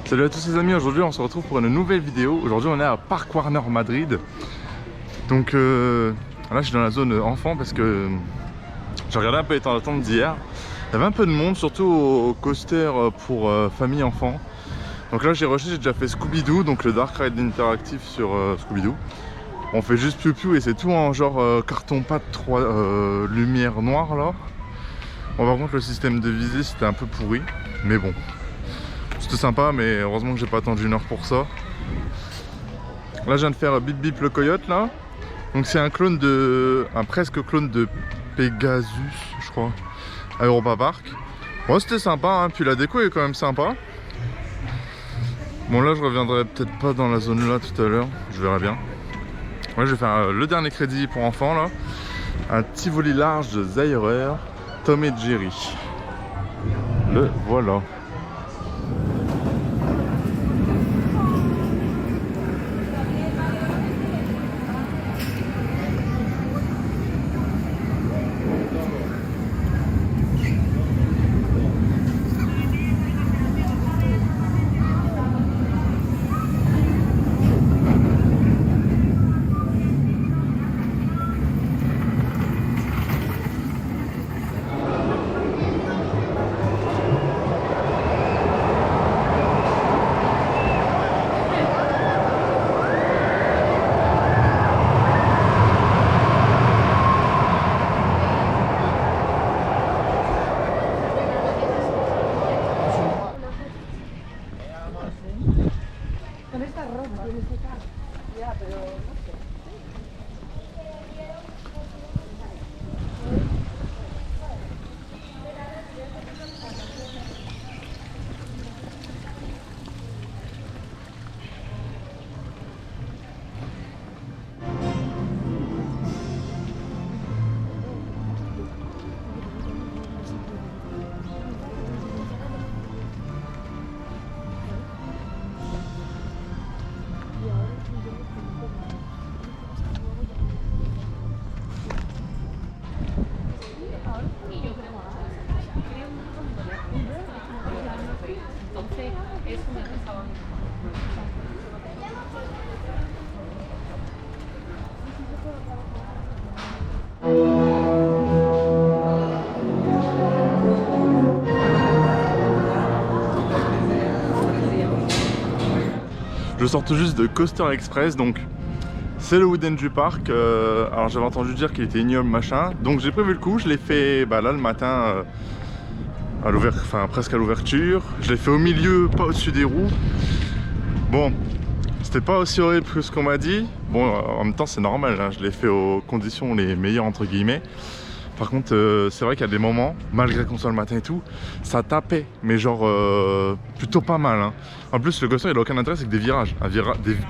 Salut à tous les amis, aujourd'hui on se retrouve pour une nouvelle vidéo. Aujourd'hui on est à Park Warner Madrid. Donc là je suis dans la zone enfant parce que j'ai regardé un peu les temps d'attente d'hier. Il y avait un peu de monde, surtout au coaster pour famille enfant. Donc là j'ai rushé, j'ai déjà fait Scooby-Doo, donc le Dark Ride interactif sur Scooby-Doo. On fait juste piou-piou et c'est tout en genre carton-pâte 3 lumière noire là. Bon, par contre le système de visée c'était un peu pourri, mais bon. C'était sympa, mais heureusement que j'ai pas attendu une heure pour ça. Là je viens de faire Bip Bip le coyote là. Donc c'est un clone de... un presque clone de Pegasus je crois, à Europa Park. Bon c'était sympa hein, puis la déco est quand même sympa. Bon là je reviendrai peut-être pas dans la zone là tout à l'heure, je verrai bien. Ouais, je vais faire le dernier crédit pour enfants là. Un Tivoli large de Zairer, Tom et Jerry. Le voilà. Je sors tout juste de Coaster Express, donc c'est le wooden du parc. Alors j'avais entendu dire qu'il était ignoble machin, donc j'ai prévu le coup, je l'ai fait là le matin à l'ouverture, enfin presque à l'ouverture. Je l'ai fait au milieu, pas au-dessus des roues. Bon, c'était pas aussi horrible que ce qu'on m'a dit. Bon, en même temps c'est normal, hein, je l'ai fait aux conditions les meilleures entre guillemets. Par contre, c'est vrai qu'il y a des moments, malgré qu'on soit le matin et tout, ça tapait, mais genre plutôt pas mal. Hein. En plus, le coaster il a aucun intérêt, c'est que des virages.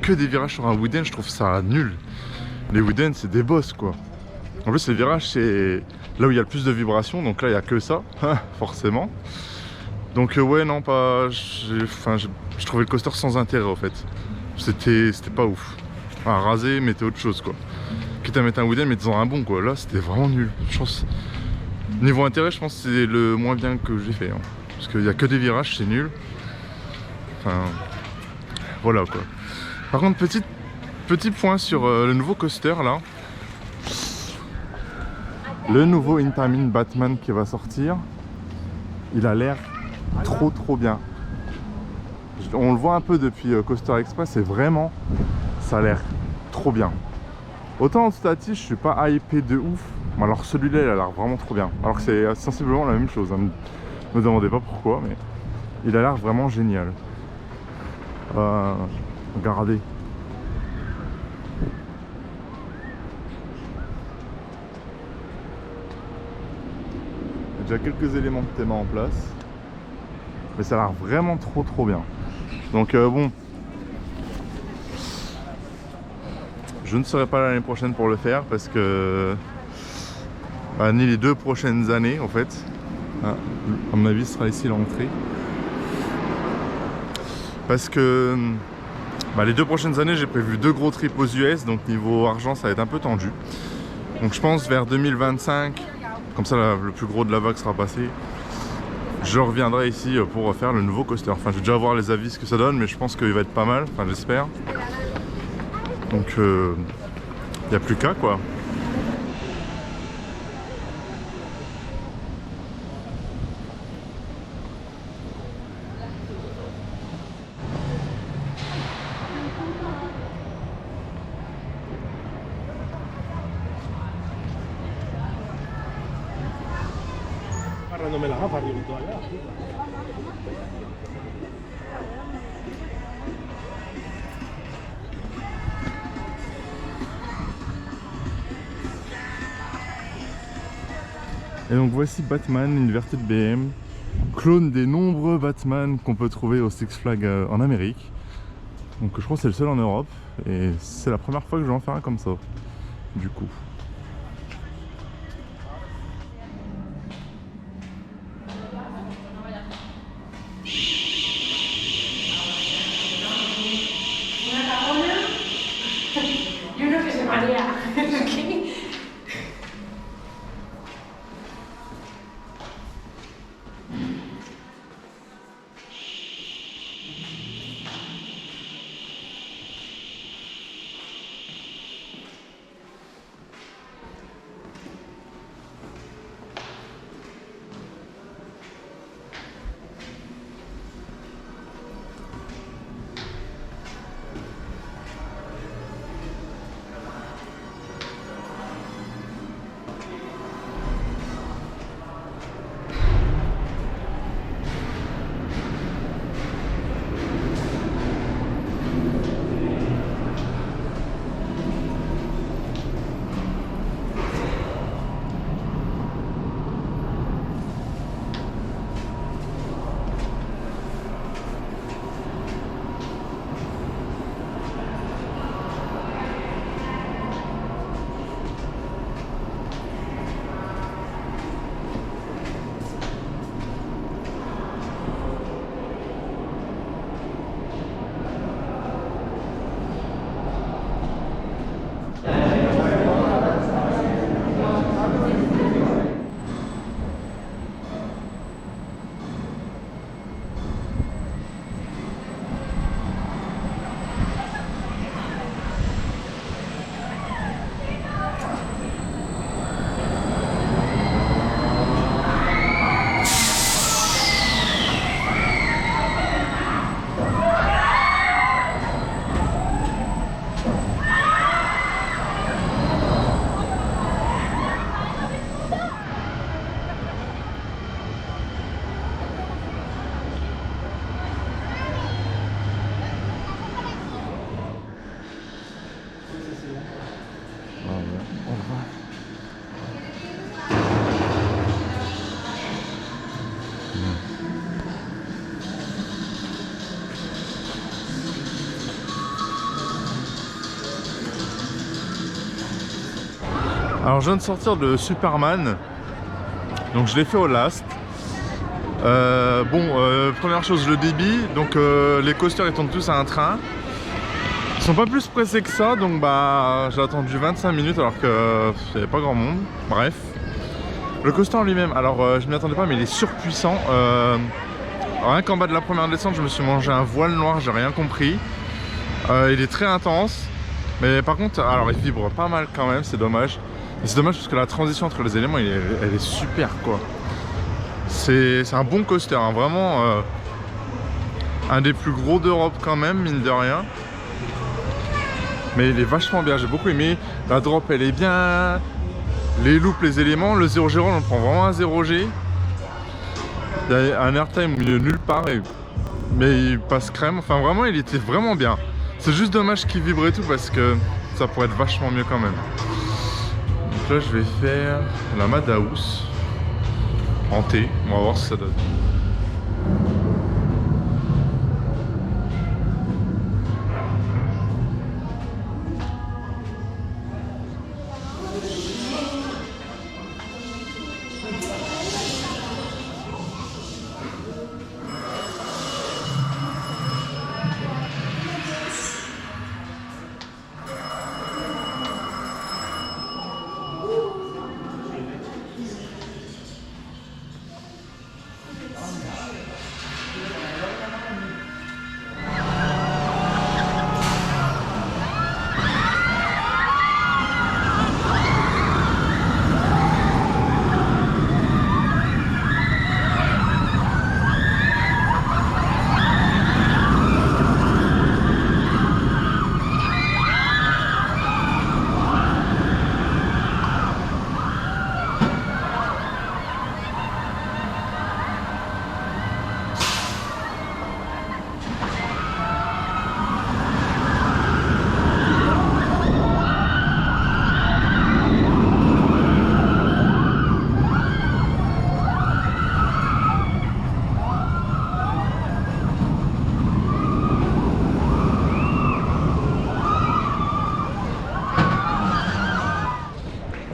Que des virages sur un wooden, je trouve ça nul. Les wooden, c'est des bosses quoi. En plus, les virages, c'est là où il y a le plus de vibrations, donc là il n'y a que ça, forcément. Donc, ouais, non, pas. Je trouvais le coaster sans intérêt en fait. C'était pas ouf. Enfin, raser, mettez autre chose quoi. Quitte à mettre un wooden, mettez-en un bon quoi. Là c'était vraiment nul. Je pense... Niveau intérêt, je pense que c'est le moins bien que j'ai fait. Hein. Parce qu'il n'y a que des virages, c'est nul. Enfin. Voilà quoi. Par contre, petit point sur le nouveau coaster là. Le nouveau Intamin Batman qui va sortir. Il a l'air trop bien. On le voit un peu depuis Coaster Express et vraiment, ça a l'air trop bien. Autant en Stati, je suis pas hypé de ouf, mais alors celui-là il a l'air vraiment trop bien. Alors que c'est sensiblement la même chose, hein. Me demandez pas pourquoi, mais il a l'air vraiment génial. Regardez. Il y a déjà quelques éléments de thème en place, mais ça a l'air vraiment trop bien. Donc bon. Je ne serai pas là l'année prochaine pour le faire parce que ni les 2 prochaines années en fait. À mon avis ce sera ici l'entrée. Parce que les 2 prochaines années j'ai prévu 2 gros trips aux US, donc niveau argent ça va être un peu tendu. Donc je pense vers 2025, comme ça le plus gros de la vague sera passé. je reviendrai ici pour refaire le nouveau coaster. Enfin, je vais déjà voir les avis ce que ça donne, mais je pense qu'il va être pas mal, enfin j'espère. Donc il n'y a plus qu'à quoi. Agarrándome las gafas, digo, todavía. Et donc voici Batman, une vertu de BM, clone des nombreux Batman qu'on peut trouver au Six Flags en Amérique. Donc je crois que c'est le seul en Europe et c'est la première fois que je vais en faire un comme ça, du coup. Yo creo que se marea. Alors je viens de sortir de Superman, donc je l'ai fait au last. Première chose, le débit, donc les coasters ils tournent tous à un train. Ils sont pas plus pressés que ça, donc bah j'ai attendu 25 minutes alors que il n'y avait pas grand monde. Bref. Le coaster en lui-même, alors je m'y attendais pas mais il est surpuissant. Rien qu'en bas de la première descente je me suis mangé un voile noir, j'ai rien compris. Il est très intense. Mais par contre, alors il vibre pas mal quand même, c'est dommage. Et c'est dommage parce que la transition entre les éléments, elle est super quoi. C'est un bon coaster, hein, vraiment un des plus gros d'Europe quand même, mine de rien. Mais il est vachement bien, j'ai beaucoup aimé. La drop elle est bien. Les loops, les éléments, le 0G on prend vraiment un 0G. Il y a un airtime au milieu nulle part, mais il passe crème. Enfin vraiment, il était vraiment bien. C'est juste dommage qu'il vibre et tout parce que ça pourrait être vachement mieux quand même. Donc là je vais faire la Madhouse en T, on va voir ce que ça donne.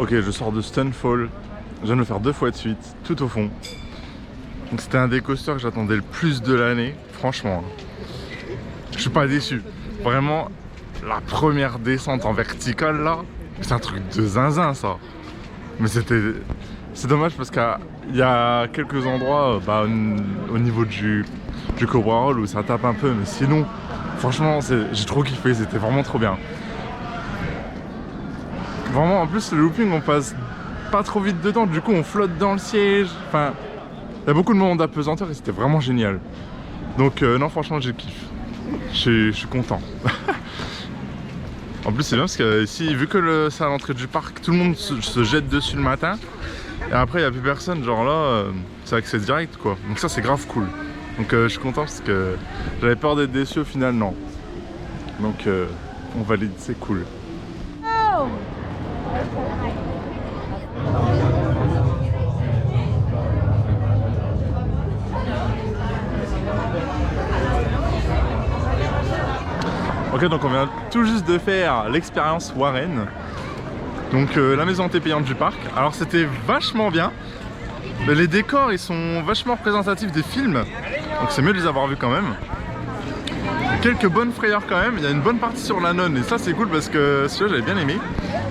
Ok, je sors de Stunfall. Je viens de le faire 2 fois de suite, tout au fond. Donc c'était un des coasters que j'attendais le plus de l'année. Franchement, je suis pas déçu. Vraiment, la première descente en verticale là, c'est un truc de zinzin ça. Mais c'est dommage parce qu'il y a quelques endroits au niveau du Cobra Roll où ça tape un peu. Mais sinon, franchement, j'ai trop kiffé, c'était vraiment trop bien. Vraiment, en plus, le looping, on passe pas trop vite dedans, du coup, on flotte dans le siège. Enfin, il y a beaucoup de moments d'apesanteur et c'était vraiment génial. Donc, non, franchement, j'ai kiffé. Je suis content. En plus, c'est bien parce que ici, vu que c'est à l'entrée du parc, tout le monde se jette dessus le matin. Et après, il n'y a plus personne. Genre là, c'est accès direct, quoi. Donc, ça, c'est grave cool. Donc, je suis content parce que j'avais peur d'être déçu au final, non. Donc, on valide, c'est cool. Oh. Ok, donc on vient tout juste de faire l'expérience Warren. Donc la maison hantée payante du parc. Alors c'était vachement bien. Mais les décors ils sont vachement représentatifs des films. Donc c'est mieux de les avoir vus quand même. Quelques bonnes frayeurs quand même. Il y a une bonne partie sur la nonne et ça c'est cool parce que celui-là j'avais bien aimé.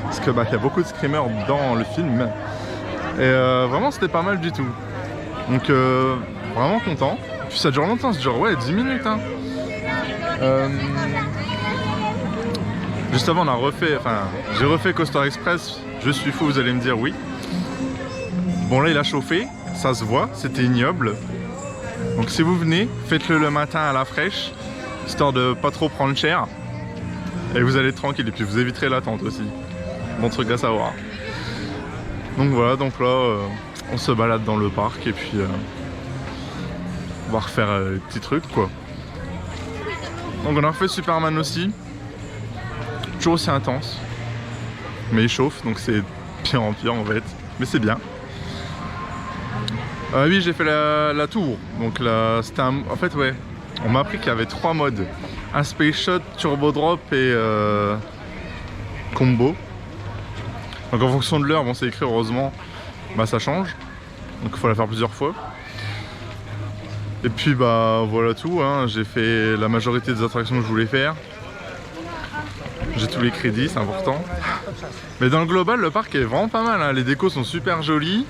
Parce que il y a beaucoup de screamers dans le film. Et vraiment c'était pas mal du tout. Donc vraiment content. Puis ça dure longtemps, ça dure ouais 10 minutes hein. Juste avant on a refait, j'ai refait Coaster Express, je suis fou vous allez me dire oui. Bon là il a chauffé, ça se voit, c'était ignoble. Donc si vous venez, faites-le le matin à la fraîche, histoire de pas trop prendre cher. Et vous allez être tranquille et puis vous éviterez l'attente aussi. Bon truc à savoir. Donc voilà, donc là on se balade dans le parc et puis on va refaire les petits trucs quoi. Donc on a refait Superman aussi. Toujours aussi intense. Mais il chauffe donc c'est pire en pire en fait. Mais c'est bien. Oui j'ai fait la tour. Donc là c'était en fait ouais. On m'a appris qu'il y avait 3 modes. Un Space Shot, Turbo Drop et Combo. Donc en fonction de l'heure, bon c'est écrit heureusement, bah ça change. Donc il faut la faire plusieurs fois. Et puis bah voilà tout, hein. J'ai fait la majorité des attractions que je voulais faire. J'ai tous les crédits, c'est important. Mais dans le global, le parc est vraiment pas mal, hein. Les décos sont super jolis.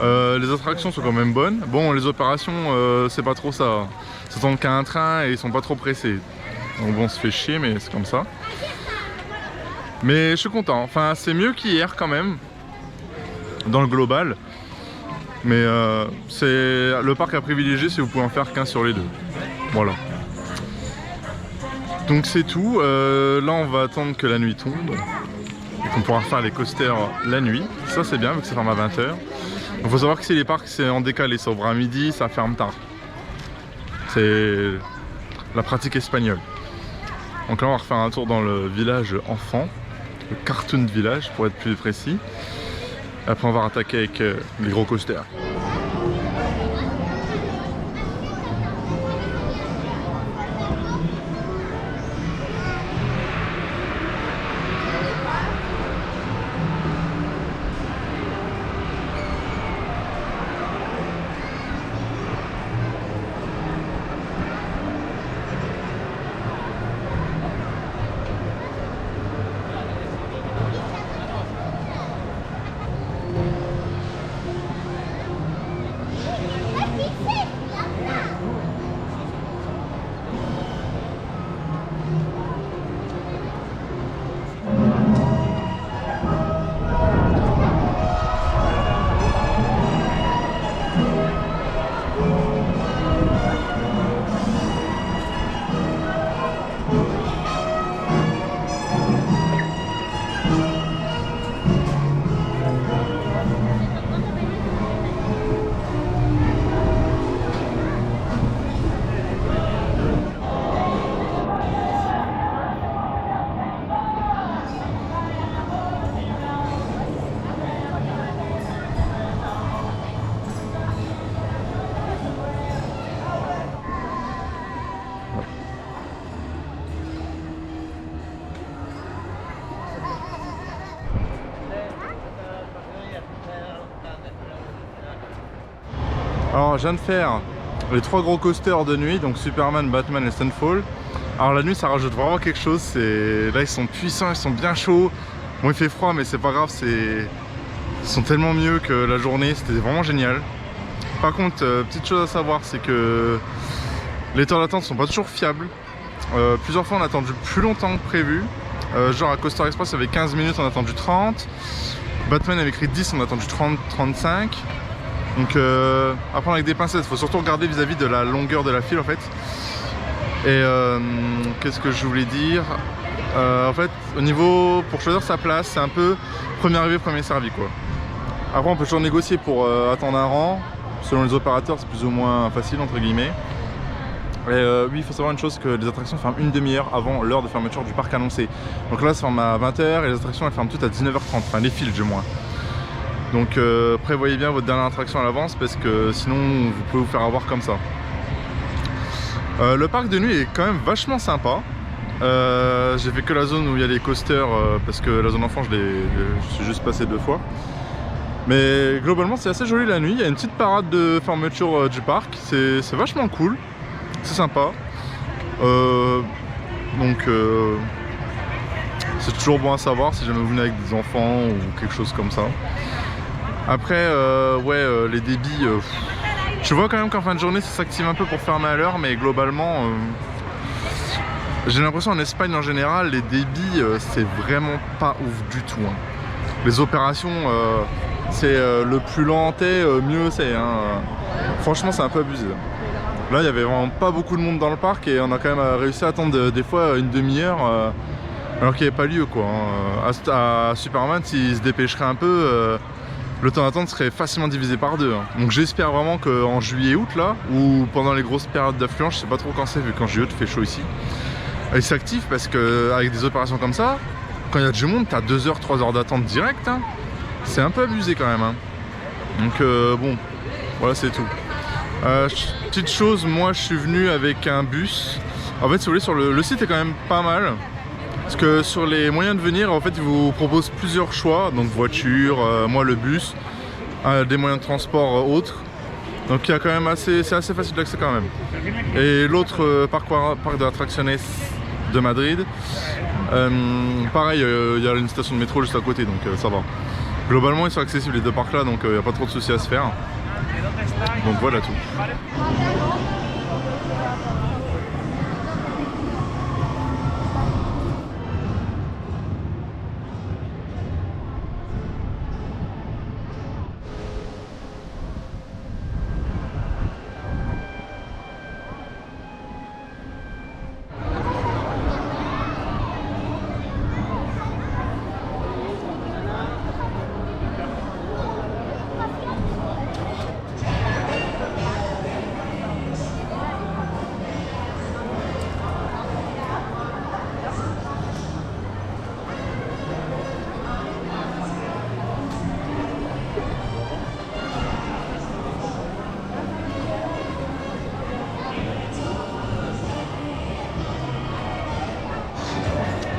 Les attractions sont quand même bonnes. Bon, les opérations, c'est pas trop ça. Ça tombe qu'à un train et ils sont pas trop pressés. Donc bon, on se fait chier, mais c'est comme ça. Mais je suis content. Enfin, c'est mieux qu'hier quand même. Dans le global. Mais c'est le parc à privilégier si vous pouvez en faire qu'un sur les deux. Voilà. Donc c'est tout. Là, on va attendre que la nuit tombe. Et qu'on pourra faire les coasters la nuit. Ça, c'est bien, vu que ça ferme à 20 h. Il faut savoir que si les parcs c'est en décalé, ça ouvre à midi, ça ferme tard. C'est la pratique espagnole. Donc là on va refaire un tour dans le village enfant, le Cartoon Village pour être plus précis. Après on va attaquer avec les gros coasters. Alors je viens de faire les 3 gros coasters de nuit, donc Superman, Batman et Stunfall. Alors la nuit ça rajoute vraiment quelque chose, là ils sont puissants, ils sont bien chauds. Bon il fait froid mais c'est pas grave, ils sont tellement mieux que la journée, c'était vraiment génial. Par contre, petite chose à savoir, c'est que les temps d'attente sont pas toujours fiables. Plusieurs fois on a attendu plus longtemps que prévu. Genre à Coaster Express il y avait 15 minutes, on a attendu 30. Batman avait écrit 10, on a attendu 30-35. Donc à prendre avec des pincettes, il faut surtout regarder vis-à-vis de la longueur de la file en fait. Et qu'est-ce que je voulais dire, en fait au niveau, pour choisir sa place, c'est un peu premier arrivé premier servi quoi. Après on peut toujours négocier pour attendre un rang. Selon les opérateurs c'est plus ou moins facile entre guillemets. Et oui, il faut savoir une chose, que les attractions ferment une demi-heure avant l'heure de fermeture du parc annoncé. Donc là ça ferme à 20 h et les attractions elles ferment toutes à 19 h 30, enfin les files du moins. Donc prévoyez bien votre dernière attraction à l'avance parce que sinon vous pouvez vous faire avoir comme ça. Le parc de nuit est quand même vachement sympa. J'ai fait que la zone où il y a les coasters parce que la zone enfant je suis juste passé 2 fois. Mais globalement c'est assez joli la nuit, il y a une petite parade de fermeture du parc, c'est vachement cool, c'est sympa. Donc c'est toujours bon à savoir si jamais vous venez avec des enfants ou quelque chose comme ça. Après les débits, je vois quand même qu'en fin de journée ça s'active un peu pour fermer à l'heure, mais globalement j'ai l'impression en Espagne en général les débits c'est vraiment pas ouf du tout hein. Les opérations c'est le plus lent mieux c'est hein. Franchement c'est un peu abusé. Là il y avait vraiment pas beaucoup de monde dans le parc et on a quand même réussi à attendre des fois une demi-heure alors qu'il n'y avait pas lieu quoi hein. À Superman s'il se dépêcherait un peu le temps d'attente serait facilement divisé par 2 hein. Donc j'espère vraiment qu'en juillet-août là, ou pendant les grosses périodes d'affluence, je sais pas trop quand c'est vu qu'en juillet-août il fait chaud ici, il s'active parce que avec des opérations comme ça, quand il y a du monde, t'as 2 h 3 h d'attente direct hein. C'est un peu abusé quand même hein. Donc bon, voilà c'est tout. Petite chose, moi je suis venu avec un bus. En fait si vous voulez, sur le site est quand même pas mal. Parce que sur les moyens de venir, en fait, ils vous proposent plusieurs choix, donc voiture, moi le bus, des moyens de transport autres. Donc il y a quand même c'est assez facile d'accès quand même. Et l'autre parc d'attractions de Madrid, pareil, il y a une station de métro juste à côté, donc ça va. Globalement, ils sont accessibles les 2 parcs là, donc il n'y a pas trop de soucis à se faire. Donc voilà tout.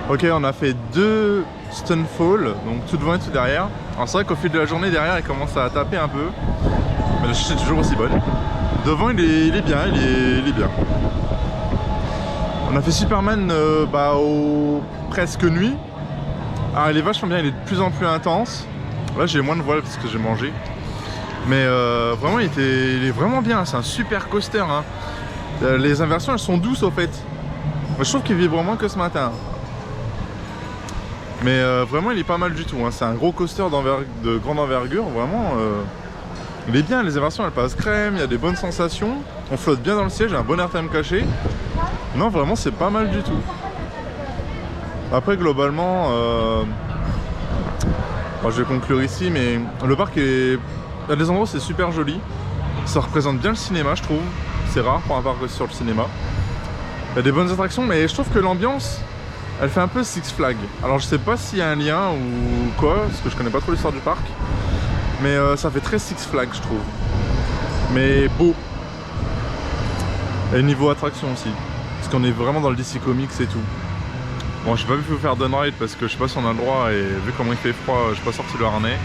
Ok, on a fait 2 Stunfall, donc tout devant et tout derrière. Alors c'est vrai qu'au fil de la journée derrière il commence à taper un peu, mais la chute est toujours aussi bonne. Devant il est bien, il est bien. On a fait Superman au presque nuit. Alors il est vachement bien, il est de plus en plus intense. Là j'ai moins de voiles parce que j'ai mangé. Mais vraiment il est vraiment bien, c'est un super coaster hein. Les inversions elles sont douces au fait. Moi, je trouve qu'il vibre moins que ce matin. Mais vraiment il est pas mal du tout hein. C'est un gros coaster de grande envergure, vraiment il est bien, les inversions elles passent crème, il y a des bonnes sensations, on flotte bien dans le siège, un bon airtime caché. Non vraiment c'est pas mal du tout. Après globalement je vais conclure ici, mais le parc il y a des endroits où c'est super joli, ça représente bien le cinéma je trouve, c'est rare pour un parc sur le cinéma. Il y a des bonnes attractions mais je trouve que l'ambiance elle fait un peu Six Flags. Alors je sais pas s'il y a un lien ou quoi, parce que je connais pas trop l'histoire du parc. Mais ça fait très Six Flags je trouve. Mais beau. Et niveau attraction aussi. Parce qu'on est vraiment dans le DC Comics et tout. Bon j'ai pas pu vous faire Dun Ride parce que je sais pas si on a le droit et vu comment il fait froid, j'ai pas sorti le harnais.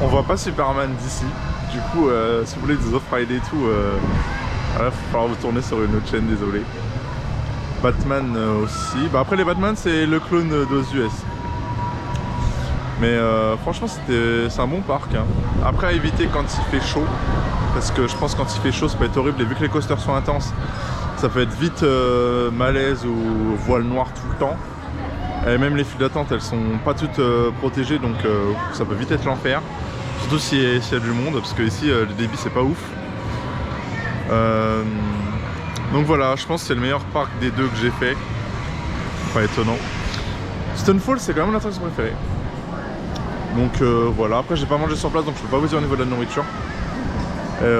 On voit pas Superman d'ici. Du coup, si vous voulez des off-ride et tout, il va falloir vous tourner sur une autre chaîne, désolé. Batman aussi. Bah après les Batman c'est le clone d'Oz US. Mais franchement c'est un bon parc. Hein. Après à éviter quand il fait chaud. Parce que je pense quand il fait chaud ça peut être horrible. Et vu que les coasters sont intenses, ça peut être vite malaise ou voile noir tout le temps. Et même les files d'attente elles sont pas toutes protégées, donc ça peut vite être l'enfer. Surtout s'il y a du monde, parce que ici le débit c'est pas ouf. Donc voilà, je pense que c'est le meilleur parc des deux que j'ai fait. Pas étonnant. Stonefall c'est quand même l'attraction préférée. Donc voilà, après j'ai pas mangé sur place donc je peux pas vous dire au niveau de la nourriture. Et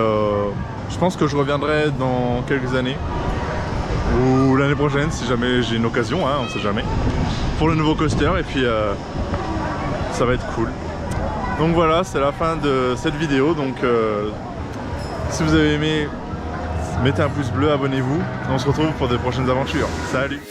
je pense que je reviendrai dans quelques années. Ou l'année prochaine si jamais j'ai une occasion, hein, on sait jamais. Pour le nouveau coaster et puis ça va être cool. Donc voilà, c'est la fin de cette vidéo. Donc si vous avez aimé, mettez un pouce bleu, abonnez-vous. On se retrouve pour de prochaines aventures. Salut!